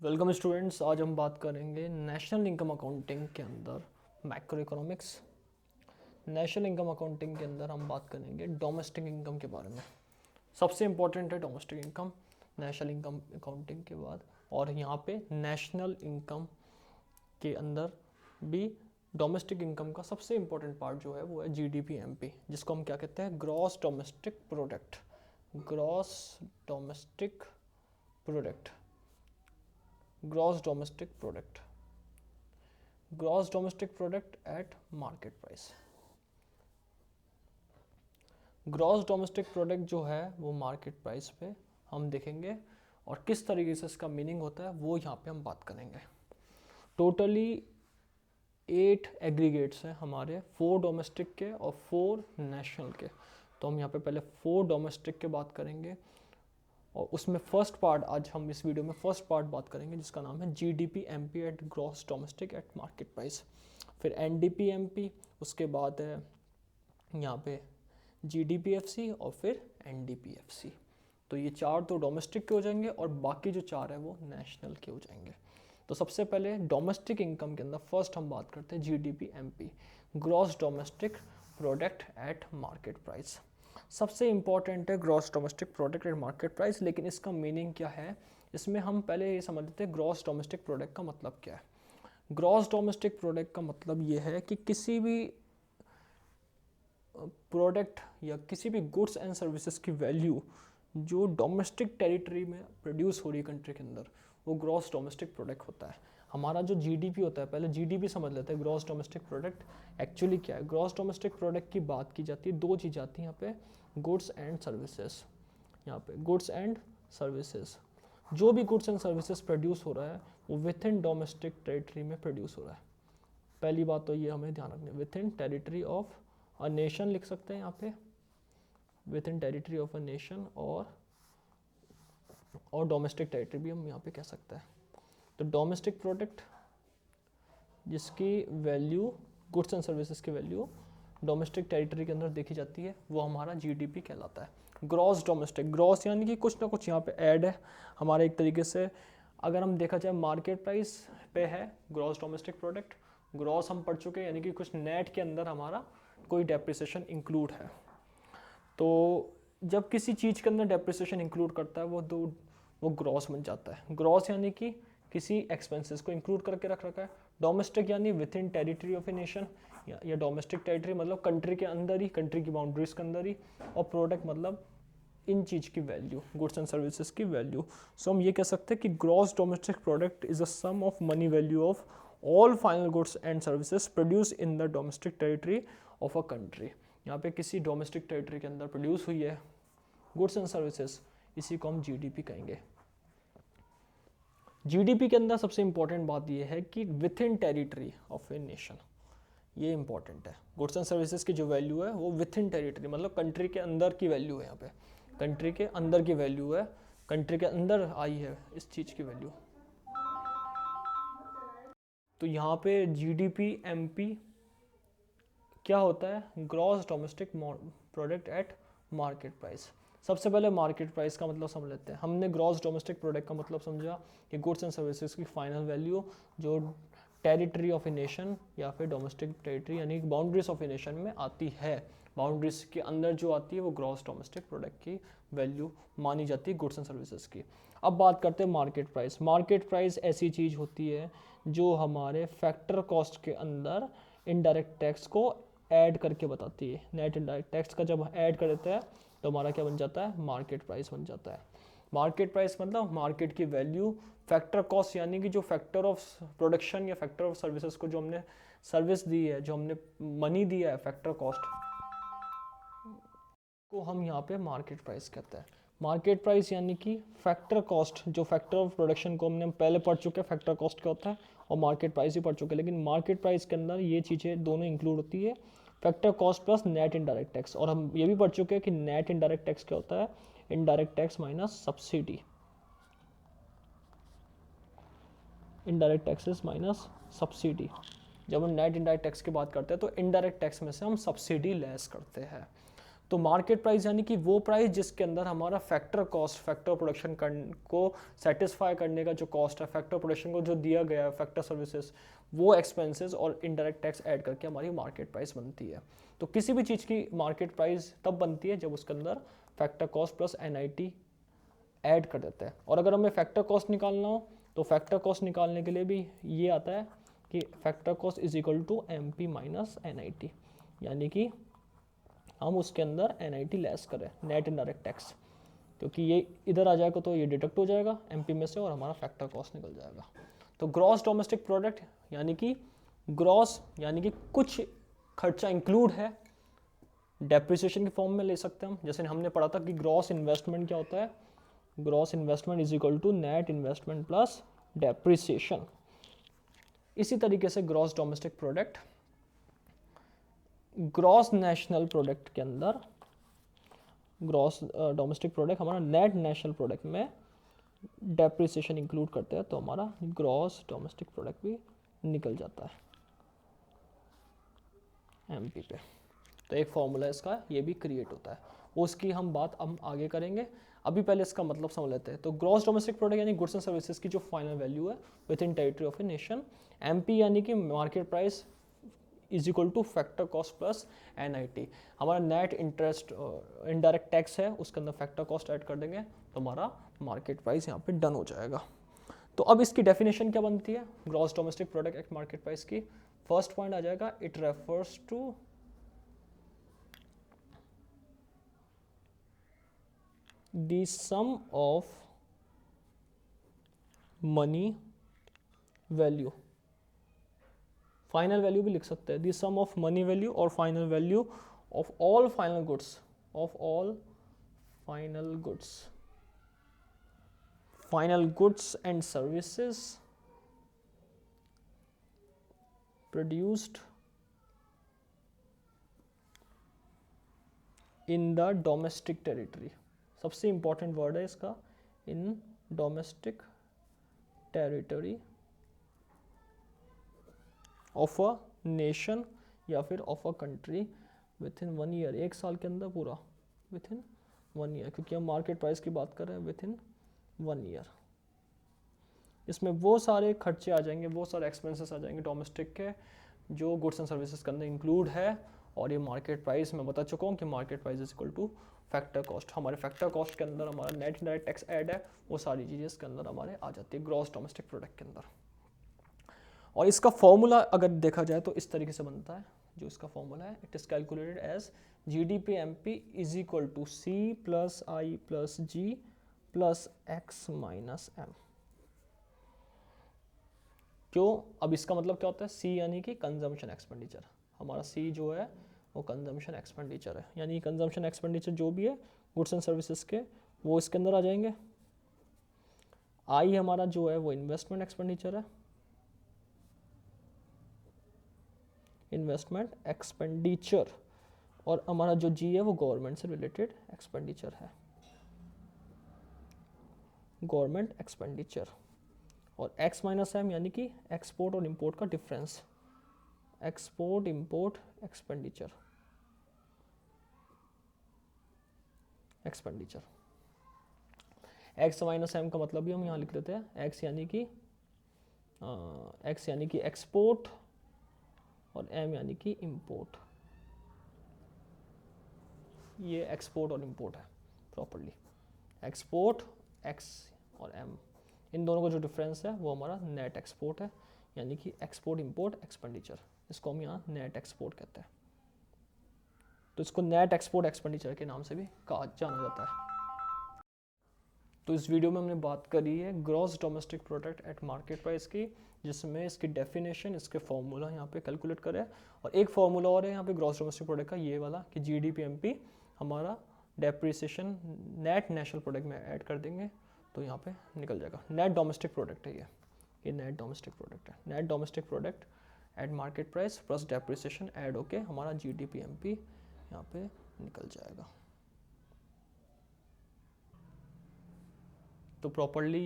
Welcome students. आज हम बात करेंगे नेशनल इनकम अकाउंटिंग के अंदर macro economics. National income accounting के अंदर हम बात करेंगे डोमेस्टिक इनकम के बारे में। सबसे इम्पोर्टेंट है domestic income national income accounting के बाद। और यहाँ पे नेशनल इनकम के अंदर भी डोमेस्टिक इनकम का सबसे इम्पोर्टेंट पार्ट जो है वो है जीडीपी एमपी, जिसको हम क्या कहते हैं, gross domestic product. Gross domestic product, gross domestic product, gross domestic product at market price. Gross domestic product जो है वो मार्केट प्राइस पे हम देखेंगे और किस तरीके से इसका मीनिंग होता है वो यहाँ पे हम बात करेंगे। टोटली 8 एग्रीगेट्स हैं हमारे, 4 डोमेस्टिक के और 4 नेशनल के। तो हम यहाँ पे पहले 4 डोमेस्टिक के बात करेंगे और उसमें फर्स्ट पार्ट, आज हम इस वीडियो में फर्स्ट पार्ट बात करेंगे जिसका नाम है GDP MP at gross domestic at market price. फिर एनडीपी एमपी, उसके बाद है यहाँ पे जीडीपीएफसी और फिर एनडीपीएफसी। तो ये 4 तो डोमेस्टिक के हो जाएंगे और बाकी जो 4 है वो नेशनल के हो जाएंगे। तो सबसे पहले डोमेस्टिक इनकम के अंदर फर्स्ट हम बात करते हैं GDP MP, gross domestic product at market price. सबसे इम्पॉर्टेंट है gross domestic product at market price, लेकिन इसका मीनिंग क्या है इसमें हम पहले ये समझ लेते हैं ग्रॉस डोमेस्टिक प्रोडक्ट का मतलब क्या है। ग्रॉस डोमेस्टिक प्रोडक्ट का मतलब ये है कि किसी भी प्रोडक्ट या किसी भी गुड्स एंड सर्विसेज की वैल्यू जो डोमेस्टिक टेरिटरी में प्रोड्यूस हो रही है कंट्री के अंदर, वो ग्रॉस डोमेस्टिक प्रोडक्ट होता है। हमारा जो जीडीपी होता है, पहले जीडीपी समझ लेते हैं। ग्रॉस डोमेस्टिक प्रोडक्ट एक्चुअली क्या है? ग्रॉस डोमेस्टिक प्रोडक्ट की बात की जाती है, 2 चीज़ आती है यहाँ पे, गुड्स एंड सर्विसेज। यहाँ पे गुड्स एंड सर्विसेज, जो भी गुड्स एंड सर्विसेज प्रोड्यूस हो रहा है वो विथ इन डोमेस्टिक टेरिटरी में प्रोड्यूस हो रहा है। पहली बात तो ये हमें ध्यान रखनी है, with in territory of a nation लिख सकते हैं यहाँ पे, with in territory of a nation, और डोमेस्टिक टेरिटरी भी हम यहाँ पे कह सकते हैं। तो डोमेस्टिक प्रोडक्ट जिसकी वैल्यू, गुड्स एंड सर्विसेज की वैल्यू डोमेस्टिक टेरिटरी के अंदर देखी जाती है, वो हमारा जीडीपी कहलाता है। ग्रॉस डोमेस्टिक, ग्रॉस यानी कि कुछ ना कुछ यहाँ पे ऐड है हमारे एक तरीके से। अगर हम देखा जाए मार्केट प्राइस पे है ग्रॉस डोमेस्टिक प्रोडक्ट, ग्रॉस हम पढ़ चुके हैं, यानी कि कुछ नेट के अंदर हमारा कोई डेप्रिसिएशन इंक्लूड है। तो जब किसी चीज़ के अंदर डेप्रिसिएशन इंक्लूड करता है वो ग्रॉस बन जाता है। ग्रॉस यानी कि किसी एक्सपेंसेस को इंक्लूड करके रख रखा है। डोमेस्टिक यानी with in territory of a nation, या डोमेस्टिक टेरिटरी मतलब कंट्री के अंदर ही, कंट्री की बाउंड्रीज के अंदर ही, और प्रोडक्ट मतलब इन चीज़ की वैल्यू, गुड्स एंड सर्विसेज की वैल्यू। सो हम ये कह सकते हैं कि gross domestic product is a sum of money value of all final goods and services produce in the domestic territory of a country. यहाँ पे किसी डोमेस्टिक टेरिटरी के अंदर प्रोड्यूस हुई है गुड्स एंड सर्विसेज, इसी को हम जीडीपी कहेंगे। जीडीपी के अंदर सबसे इंपॉर्टेंट बात यह है कि with in territory of a nation, ये इंपॉर्टेंट है। गुड्स एंड सर्विसेज की जो वैल्यू है वो विथ इन टेरिटरी मतलब कंट्री के अंदर की वैल्यू है। यहाँ पे कंट्री के अंदर की वैल्यू है, कंट्री के अंदर आई है इस चीज़ की वैल्यू। तो यहाँ पे जीडीपी एमपी क्या होता है? Gross domestic product at market price. सबसे पहले मार्केट प्राइस का मतलब समझ लेते हैं। हमने ग्रॉस डोमेस्टिक प्रोडक्ट का मतलब समझा कि गुड्स एंड सर्विसेज की फाइनल वैल्यू जो टेरिटरी ऑफ ए नेशन या फिर डोमेस्टिक टेरिटरी यानी बाउंड्रीज ऑफ ए नेशन में आती है, बाउंड्रीज के अंदर जो आती है वो ग्रॉस डोमेस्टिक प्रोडक्ट की वैल्यू मानी जाती है गुड्स एंड सर्विसेज की। अब बात करते हैं मार्केट प्राइस। मार्केट प्राइस ऐसी चीज़ होती है जो हमारे फैक्टर कॉस्ट के अंदर इनडायरेक्ट टैक्स को ऐड करके बताती है। नेट इनडायरेक्ट टैक्स का जब ऐड कर देते हैं तो हमारा क्या बन जाता है? मार्केट प्राइस बन जाता है। मार्केट प्राइस मतलब मार्केट की वैल्यू, फैक्टर कॉस्ट यानी कि जो फैक्टर ऑफ प्रोडक्शन या फैक्टर ऑफ सर्विसेज को जो हमने सर्विस दी है, जो हमने मनी दिया है, फैक्टर कॉस्ट को हम यहाँ पे मार्केट प्राइस कहते हैं। मार्केट प्राइस यानी कि फैक्टर कॉस्ट, जो फैक्टर ऑफ प्रोडक्शन को हमने पहले पढ़ चुके हैं फैक्टर कॉस्ट क्या होता है, और मार्केट प्राइस ही पढ़ चुके हैं, लेकिन मार्केट प्राइस के अंदर ये चीज़ें दोनों इंक्लूड होती है, factor cost plus net indirect tax. और हम ये भी पढ़ चुके हैं कि नेट इनडायरेक्ट टैक्स क्या होता है? Indirect tax minus subsidy, indirect taxes minus subsidy. जब हम नेट इनडायरेक्ट टैक्स की बात करते हैं तो इनडायरेक्ट टैक्स में से हम सब्सिडी लेस करते हैं। तो मार्केट प्राइस यानी कि वो प्राइस जिसके अंदर हमारा फैक्टर कॉस्ट, फैक्टर प्रोडक्शन को सेटिस्फाई करने का जो कॉस्ट है, फैक्टर प्रोडक्शन को जो दिया गया है, फैक्टर सर्विसेज, वो एक्सपेंसेस और इनडायरेक्ट टैक्स ऐड करके हमारी मार्केट प्राइस बनती है। तो किसी भी चीज़ की मार्केट प्राइस तब बनती है जब उसके अंदर factor cost plus NIT add कर देते हैं। और अगर हमें फैक्टर कॉस्ट निकालना हो तो फैक्टर कॉस्ट निकालने के लिए भी ये आता है कि factor cost is equal to MP minus NIT, यानी कि हम उसके अंदर NIT लेस करें, नेट इनडायरेक्ट टैक्स, क्योंकि ये इधर आ जाएगा तो ये डिडक्ट हो जाएगा MP में से और हमारा फैक्टर कॉस्ट निकल जाएगा। तो ग्रॉस डोमेस्टिक प्रोडक्ट यानी कि ग्रॉस यानी कि कुछ खर्चा इंक्लूड है, डेप्रिसिएशन के फॉर्म में ले सकते हैं हम। जैसे हमने पढ़ा था कि ग्रॉस इन्वेस्टमेंट क्या होता है, gross investment is equal to net investment plus depreciation. इसी तरीके से gross domestic product, gross national product के अंदर, ग्रॉस डोमेस्टिक प्रोडक्ट हमारा नेट नेशनल प्रोडक्ट में डेप्रिसिएशन इंक्लूड करते हैं, तो हमारा ग्रॉस डोमेस्टिक प्रोडक्ट भी निकल जाता है MP पे। तो एक फॉर्मूला इसका ये भी क्रिएट होता है, उसकी हम बात हम आगे करेंगे। अभी पहले इसका मतलब समझ लेते हैं। तो ग्रॉस डोमेस्टिक प्रोडक्ट यानी गुड्स एंड सर्विसेज की जो फाइनल वैल्यू है with in territory of a nation. MP यानी कि market price is equal two factor cost plus NIT। हमारा नेट इंटरेस्ट इनडायरेक्ट टैक्स है, उसके अंदर फैक्टर कॉस्ट ऐड कर देंगे तो हमारा मार्केट प्राइस यहाँ पे डन हो जाएगा। तो अब इसकी डेफिनेशन क्या बनती है gross domestic product at market price की? फर्स्ट पॉइंट आ जाएगा, it refers to the sum of money value, final value भी लिख सकते हैं, the sum of money value और final value of all final goods, of all final goods, final goods and services produced in the domestic territory. सबसे important word है इसका, in domestic territory of a nation या फिर of a country with in 1 year, 1 साल के अंदर पूरा, with in 1 year, क्योंकि हम मार्केट प्राइस की बात कर रहे हैं, विथ इन 1 ईयर। इसमें वो सारे खर्चे आ जाएंगे, वो सारे एक्सपेंसेस आ जाएंगे डोमेस्टिक के जो गुड्स एंड सर्विसेज के अंदर इंक्लूड है। और ये मार्केट प्राइस मैं बता चुका हूँ कि market price is equal two factor cost. हमारे फैक्टर कॉस्ट के अंदर हमारा नेट इनडायरेक्ट टैक्स ऐड है, वो सारी चीज़ें इसके अंदर हमारे आ जाती है ग्रॉस डोमेस्टिक प्रोडक्ट के अंदर। और इसका फॉर्मूला अगर देखा जाए तो इस तरीके से बनता है, जो इसका फॉर्मूला है, it is calculated as GDP MP is equal to C plus I plus G plus X minus M। क्यों? अब इसका मतलब क्या होता है, C यानी कि कंजम्पशन एक्सपेंडिचर, हमारा C जो है वो कंजम्पशन एक्सपेंडिचर है, यानी कंजम्पशन एक्सपेंडिचर जो भी है गुड्स एंड सर्विसेज के वो इसके अंदर आ जाएंगे। I हमारा जो है वो इन्वेस्टमेंट एक्सपेंडिचर है, इन्वेस्टमेंट एक्सपेंडिचर, और हमारा जो G है वो गवर्नमेंट से रिलेटेड एक्सपेंडिचर है, गवर्नमेंट एक्सपेंडिचर। और X माइनस M यानी कि एक्सपोर्ट और इंपोर्ट का difference, export import expenditure, expenditure. X minus M का मतलब भी हम यहाँ लिख लेते हैं, X यानी कि एक्सपोर्ट और M यानी कि इंपोर्ट। ये एक्सपोर्ट और इंपोर्ट है प्रॉपर्ली, एक्सपोर्ट X और M, इन दोनों का जो डिफरेंस है वो हमारा नेट एक्सपोर्ट है, यानी कि एक्सपोर्ट इंपोर्ट एक्सपेंडिचर, इसको हम यहाँ नेट एक्सपोर्ट कहते हैं। तो इसको नेट एक्सपोर्ट एक्सपेंडिचर के नाम से भी कहा जाना जाता है। तो इस वीडियो में हमने बात करी है gross domestic product at market price की, जिसमें इसकी डेफिनेशन, इसके फॉर्मूला यहाँ पे कैलकुलेट करें। और एक फॉर्मूला और है यहाँ पे ग्रॉस डोमेस्टिक प्रोडक्ट का, ये वाला कि GDP MP हमारा डेप्रिसिएशन नेट नेशनल प्रोडक्ट में ऐड कर देंगे तो यहाँ पे निकल जाएगा। नेट डोमेस्टिक प्रोडक्ट है ये नेट डोमेस्टिक प्रोडक्ट है। Net domestic product at market price plus depreciation add होके हमारा GDP MP यहाँ पे निकल जाएगा। तो प्रॉपर्ली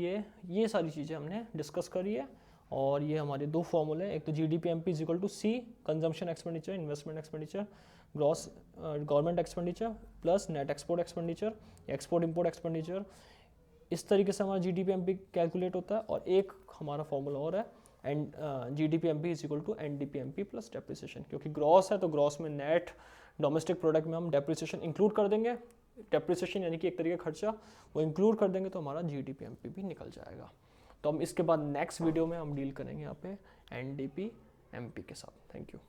ये सारी चीज़ें हमने डिस्कस करी है। और ये हमारे दो फॉर्मूले हैं, एक तो GDP MP is equal to C consumption expenditure, investment expenditure, gross government expenditure, plus net export expenditure, export import expenditure. इस तरीके से हमारा GDP-MP कैलकुलेट होता है। और एक हमारा फॉर्मूला और है and GDP-MP is equal to NDP-MP plus depreciation, क्योंकि ग्रॉस है तो ग्रॉस में नेट डोमेस्टिक प्रोडक्ट में हम डेप्रिसिएशन इंक्लूड कर देंगे। डेप्रिसिएशन यानी कि एक तरीके का खर्चा वो इंक्लूड कर देंगे तो हमारा GDP-MP भी निकल जाएगा। तो हम इसके बाद नेक्स्ट वीडियो में हम डील करेंगे यहाँ पे NDP-MP के साथ। Thank you.